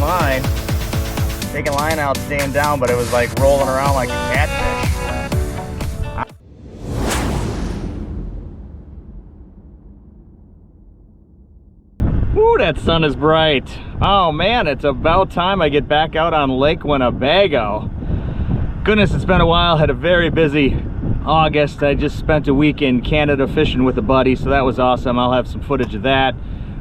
line, taking line out, staying down, but it was like rolling around like a catfish. Ooh, that sun is bright. Oh man, it's about time I get back out on Lake Winnebago. Goodness, it's been a while. Had a very busy August. I just spent a week in Canada fishing with a buddy, so that was awesome. I'll have some footage of that.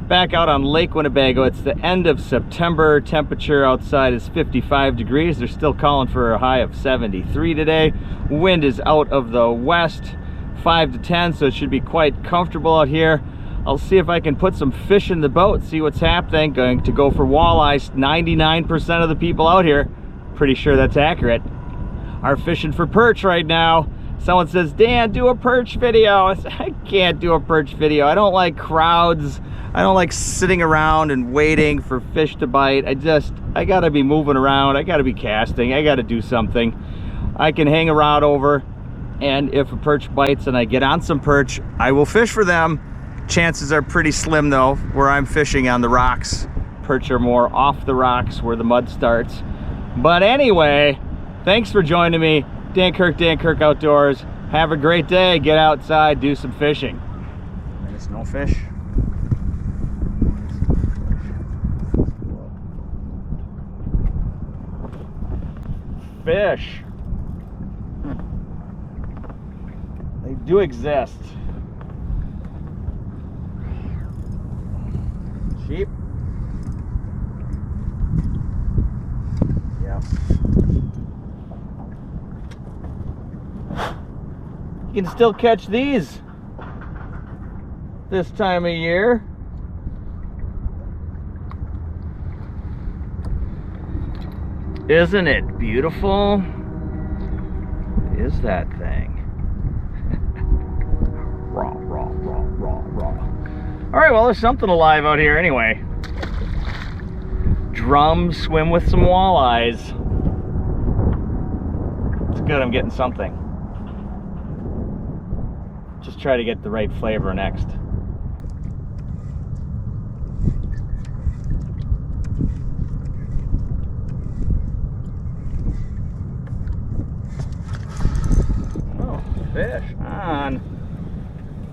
Back out on Lake Winnebago. It's the end of September. Temperature outside is 55 degrees. They're still calling for a high of 73 today. Wind is out of the west, 5 to 10, so it should be quite comfortable out here. I'll see if I can put some fish in the boat, see what's happening. Going to go for walleyes. 99% of the people out here, pretty sure that's accurate, are fishing for perch right now. Someone says, Dan, do a perch video. I said, I can't do a perch video. I don't like crowds. I don't like sitting around and waiting for fish to bite. I gotta be moving around. I gotta be casting. I gotta do something. I can hang a rod over, and if a perch bites and I get on some perch, I will fish for them. Chances are pretty slim though, where I'm fishing on the rocks. Perch are more off the rocks where the mud starts. But anyway, thanks for joining me. Dan Kirk Outdoors. Have a great day. Get outside, do some fishing. There's no fish. Fish. They do exist. Sheep. Yeah. You can still catch these this time of year. Isn't it beautiful? Is that thing? Raw. All right, well, there's something alive out here anyway. Drums swim with some walleyes. It's good, I'm getting something. Just try to get the right flavor next. Oh, fish on.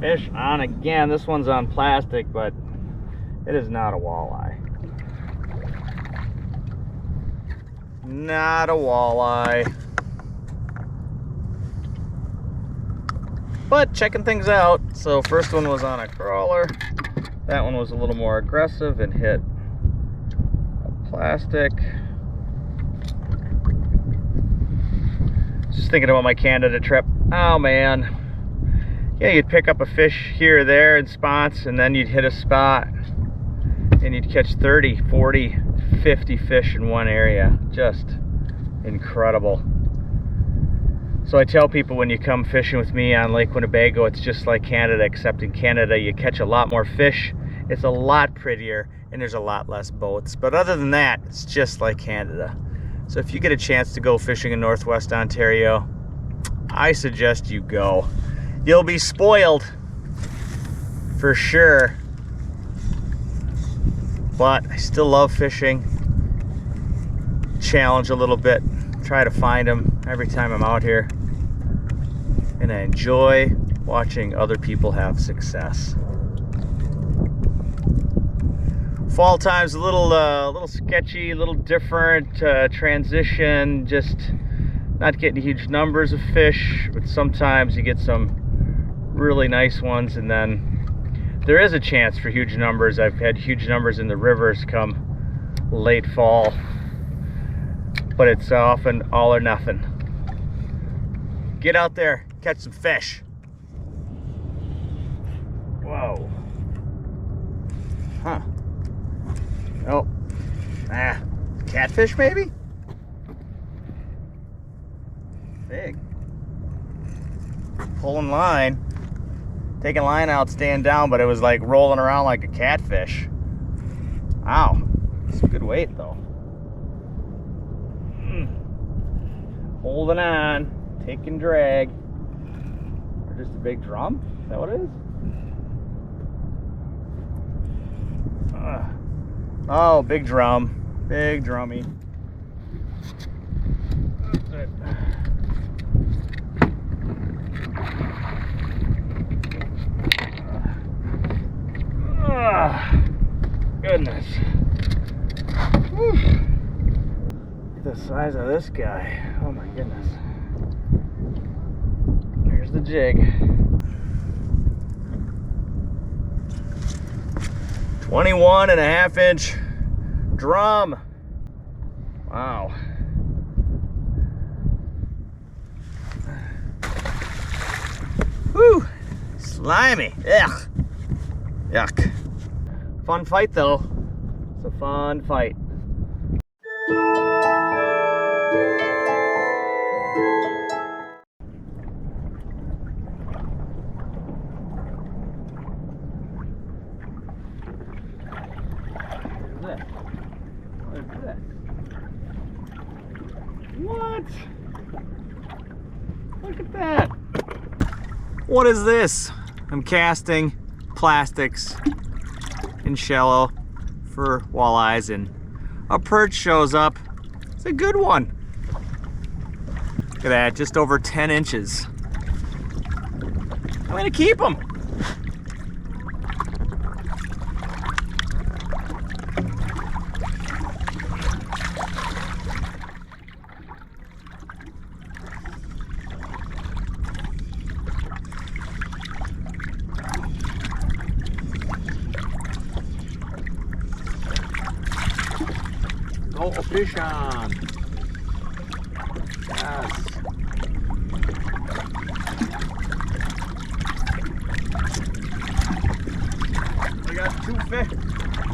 Fish on again. This one's on plastic, but it is not a walleye. Not a walleye. But checking things out. So first one was on a crawler. That one was a little more aggressive and hit a plastic. Just thinking about my Canada trip. Oh man. Yeah, you'd pick up a fish here or there in spots, and then you'd hit a spot and you'd catch 30, 40, 50 fish in one area. Just incredible. So I tell people when you come fishing with me on Lake Winnebago, it's just like Canada, except in Canada you catch a lot more fish, it's a lot prettier, and there's a lot less boats. But other than that, it's just like Canada. So if you get a chance to go fishing in Northwest Ontario, I suggest you go. You'll be spoiled, for sure. But I still love fishing. Challenge a little bit, try to find them every time I'm out here. And I enjoy watching other people have success. Fall time's a little sketchy, a little different, transition, just not getting huge numbers of fish, but sometimes you get some really nice ones, and then there is a chance for huge numbers. I've had huge numbers in the rivers come late fall, but it's often all or nothing. Get out there, catch some fish. Whoa. Huh. Oh. Catfish maybe? Big. Pulling line. Taking line out, staying down, but it was like rolling around like a catfish. Wow. It's a good weight though. Holding on. Taking drag. Or just a big drum? Is that what it is? Oh, big drum. Big drummy. That's it. Goodness. Whew. Look at the size of this guy. Oh my goodness. There's the jig. 21.5-inch drum. Wow. Whew. Slimy. Ugh. Yuck. Fun fight though. It's a fun fight. What? Look at that. What is this? I'm casting plastics in shallow for walleyes, and a perch shows up. It's a good one. Look at that, just over 10 inches. I'm gonna keep them. Oh, a fish on. Yes. We got two fish.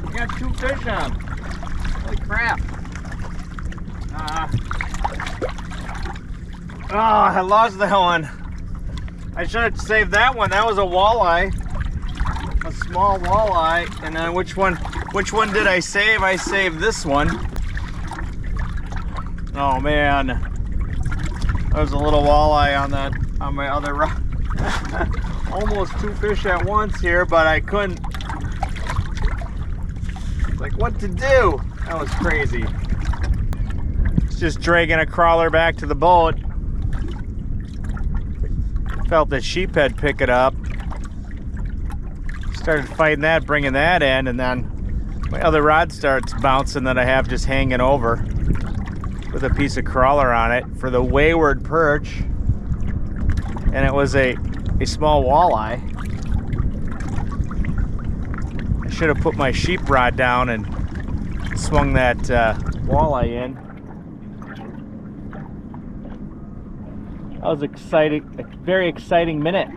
We got two fish on. Holy crap. Oh, I lost that one. I should have saved that one. That was a walleye. A small walleye. And then which one did I save? I saved this one. Oh man, there's a little walleye on my other rod. Almost two fish at once here, but I couldn't. Like what to do? That was crazy. It's just dragging a crawler back to the boat. Felt the sheephead pick it up. Started fighting that, bringing that in, and then my other rod starts bouncing that I have just hanging over, with a piece of crawler on it for the wayward perch, and it was a small walleye. I should have put my sheep rod down and swung that walleye in. That was exciting, a very exciting minute.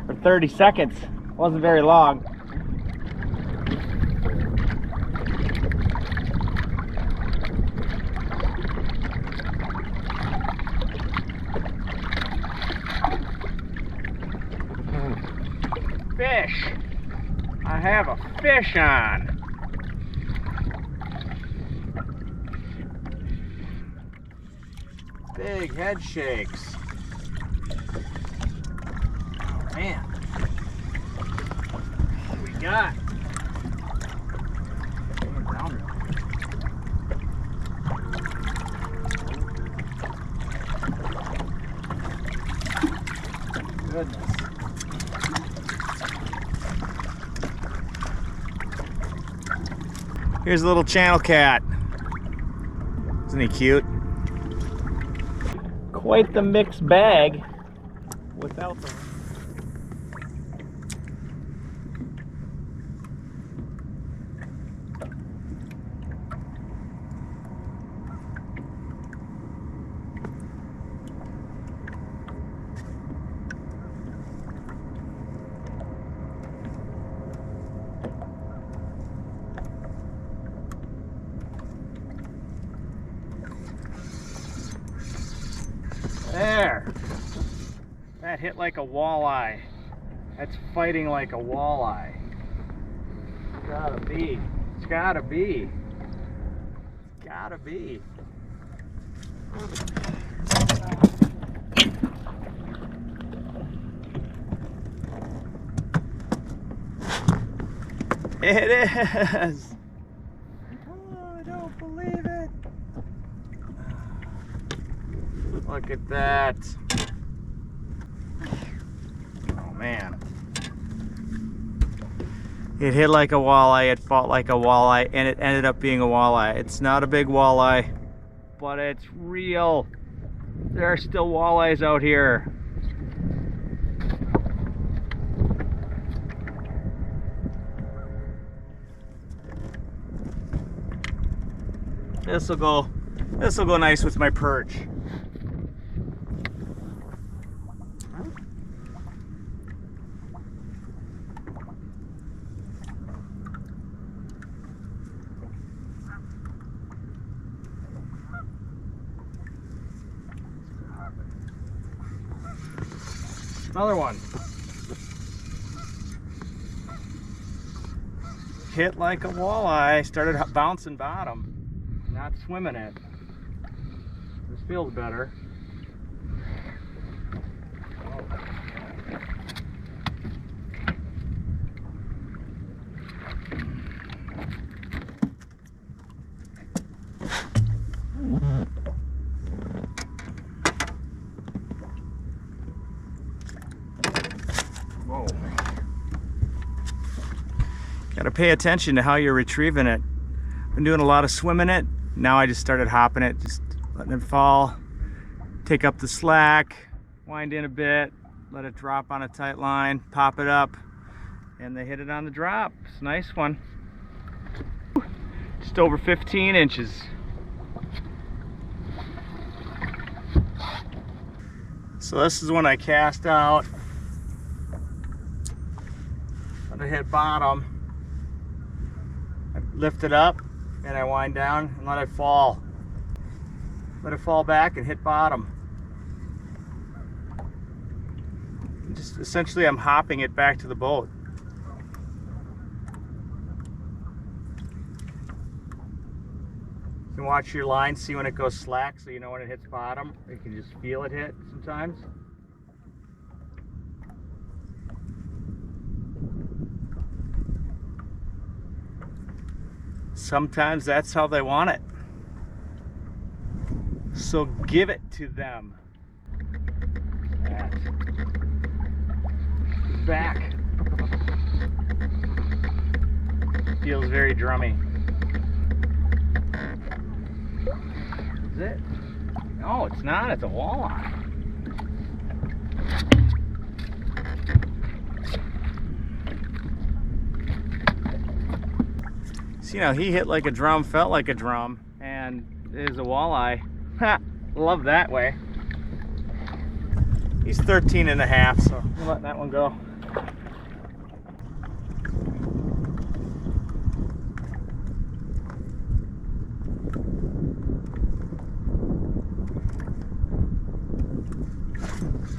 For 30 seconds, wasn't very long. Fish. I have a fish on. Big head shakes. Oh man. What do we got? Goodness. Here's a little channel cat. Isn't he cute? Quite the mixed bag without the... There. That hit like a walleye. That's fighting like a walleye. Gotta be. It's gotta be. It's gotta be. It is. Look at that. Oh man. It hit like a walleye, it fought like a walleye, and it ended up being a walleye. It's not a big walleye, but it's real. There are still walleyes out here. This'll go nice with my perch. Another one. Hit like a walleye, started bouncing bottom, not swimming it. This feels better. Whoa. Gotta pay attention to how you're retrieving it. Been doing a lot of swimming it. Now I just started hopping it, just letting it fall, take up the slack, wind in a bit, let it drop on a tight line, pop it up, and they hit it on the drop. It's a nice one. Just over 15 inches. So this is when I cast out. Let it hit bottom. I lift it up and I wind down and let it fall. Let it fall back and hit bottom. Just essentially I'm hopping it back to the boat. You can watch your line, see when it goes slack so you know when it hits bottom. You can just feel it hit sometimes. Sometimes that's how they want it. So give it to them. Back. Feels very drummy. Is it? No, it's not. It's a walleye. See, now he hit like a drum, felt like a drum, and it is a walleye. Ha! Love that way. He's 13 and a half, so we'll let that one go.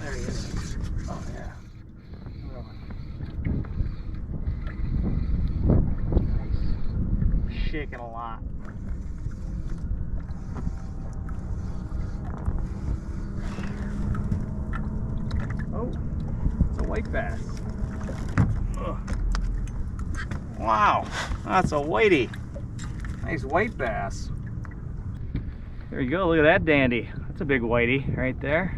There he is. Oh yeah. Nice. Shaking a lot. Oh, it's a white bass. Ugh. Wow, that's a whitey. Nice white bass. There you go, look at that dandy. That's a big whitey right there.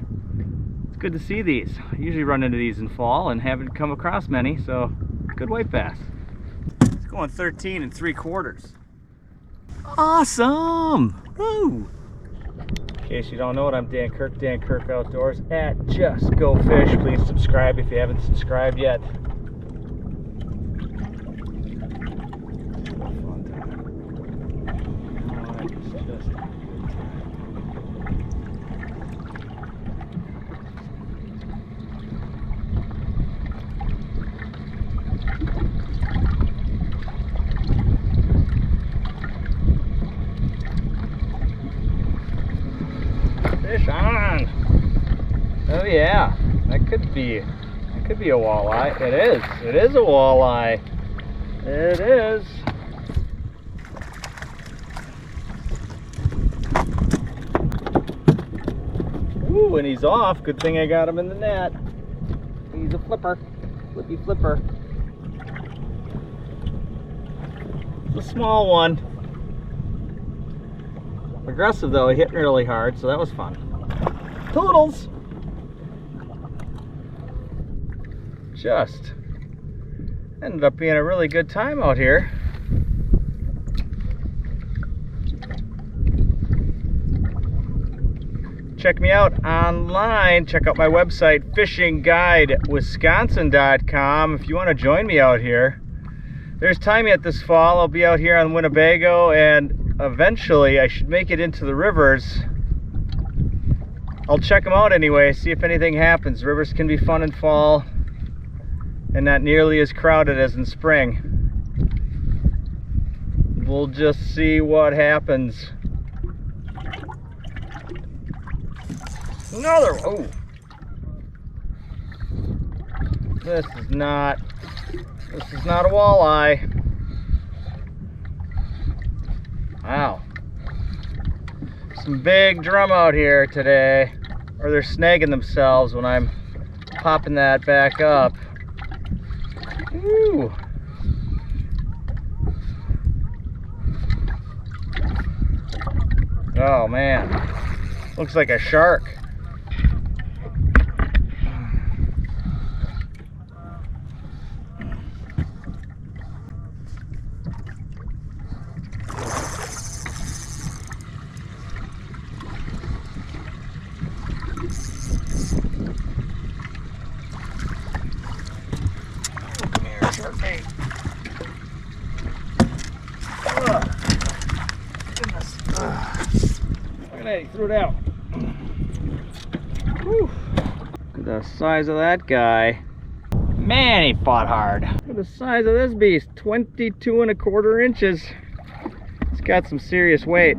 It's good to see these. I usually run into these in fall and haven't come across many, so good white bass. It's going 13 3/4. Awesome! Woo! In case you don't know it, I'm Dan Kirk, Dan Kirk Outdoors at Just Go Fish. Please subscribe if you haven't subscribed yet. Fish on! Oh yeah, that could be a walleye. It is a walleye. It is. Ooh, and he's off. Good thing I got him in the net. He's a flipper, flippy flipper. It's a small one. Aggressive though, he hit really hard, so that was fun. Toodles! Just ended up being a really good time out here. Check me out online. Check out my website, fishingguidewisconsin.com, if you want to join me out here. There's time yet this fall. I'll be out here on Winnebago, and eventually I should make it into the rivers. I'll check them out anyway, see if anything happens. Rivers can be fun in fall and not nearly as crowded as in spring. We'll just see what happens. Another, oh. This is not a walleye. Wow. Some big drum out here today. Or they're snagging themselves when I'm popping that back up. Woo. Oh man. Looks like a shark. Okay. Goodness. Look at that, he threw it out. Whew. Look at the size of that guy. Man, he fought hard. Look at the size of this beast, 22¼ inches. It's got some serious weight.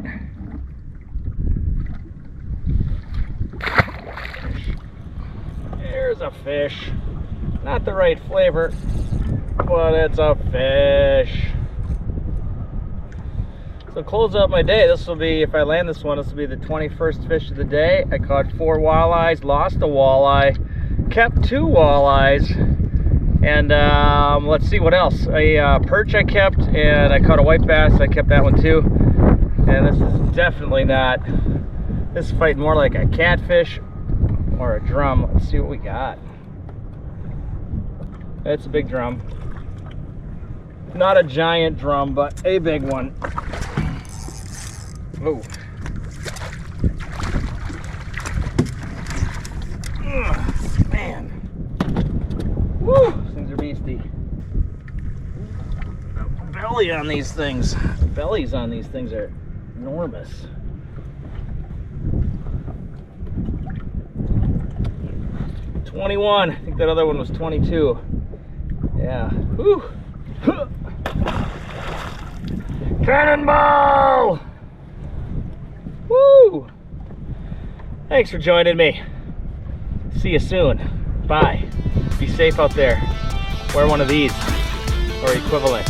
There's a fish. Not the right flavor, but it's a fish. So close out my day. This will be, if I land this one, this will be the 21st fish of the day. I caught 4 walleyes, lost a walleye, kept 2 walleyes, and let's see what else. A perch I kept, and I caught a white bass. I kept that one too. And this is definitely not, this is fighting more like a catfish or a drum. Let's see what we got. It's a big drum. Not a giant drum, but a big one. Oh. Ugh, man. Woo! These things are beastie. The belly on these things. The bellies on these things are enormous. $21. I think that other one was $22. Yeah. Whew. Cannonball! Woo! Thanks for joining me. See you soon. Bye. Be safe out there. Wear one of these or equivalent.